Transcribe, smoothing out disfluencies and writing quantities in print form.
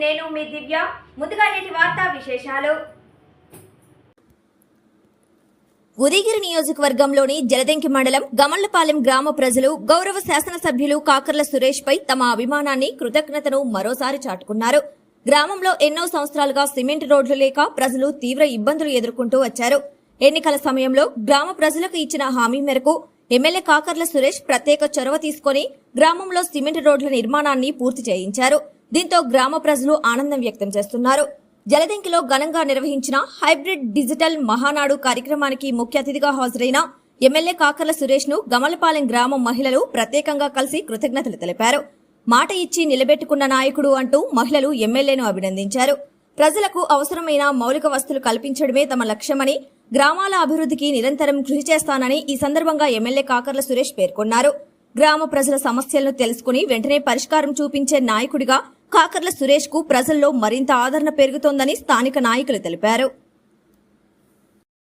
నేను మీ దివ్య. ముందుగా నేటి వార్తా విశేషాలు. ఉదయగిరి నియోజకవర్గంలోని జలదంకి మండలం గమళ్లపాలెం గ్రామ ప్రజలు గౌరవ శాసనసభ్యులు కాకర్ల సురేష్ పై తమ అభిమానాన్ని, కృతజ్ఞతను మరోసారి చాటుకున్నారు. గ్రామంలో ఎన్నో సంవత్సరాలుగా సిమెంట్ రోడ్లు లేక ప్రజలు తీవ్ర ఇబ్బందులు ఎదుర్కొంటూ వచ్చారు. ఎన్నికల సమయంలో గ్రామ ప్రజలకు ఇచ్చిన హామీ మేరకు ఎమ్మెల్యే కాకర్ల సురేష్ ప్రత్యేక చొరవ తీసుకుని గ్రామంలో సిమెంట్ రోడ్ల నిర్మాణాన్ని పూర్తి చేయించారు. దీంతో గ్రామ ప్రజలు ఆనందం వ్యక్తం చేస్తున్నారు. జలదంకిలో ఘనంగా నిర్వహించిన హైబ్రిడ్ డిజిటల్ మహానాడు కార్యక్రమానికి ముఖ్య అతిథిగా హాజరైన ఎమ్మెల్యే కాకర్ల సురేష్ ను గమలపాలెం గ్రామం మహిళలు ప్రత్యేకంగా కలిసి కృతజ్ఞతలు తెలిపారు. మాట ఇచ్చి నిలబెట్టుకున్న నాయకుడు అంటూ మహిళలు ఎమ్మెల్యేను అభినందించారు. ప్రజలకు అవసరమైన మౌలిక వసతులు కల్పించడమే తమ లక్ష్యమని, గ్రామాల అభివృద్ధికి నిరంతరం కృషి చేస్తానని ఈ సందర్భంగా ఎమ్మెల్యే కాకర్ల సురేష్ పేర్కొన్నారు. గ్రామ ప్రజల సమస్యలను తెలుసుకుని వెంటనే పరిష్కారం చూపించే నాయకుడిగా కాకర్ల సురేష్ కు ప్రజల్లో మరింత ఆదరణ పెరుగుతోందని స్థానిక నాయకులు తెలిపారు.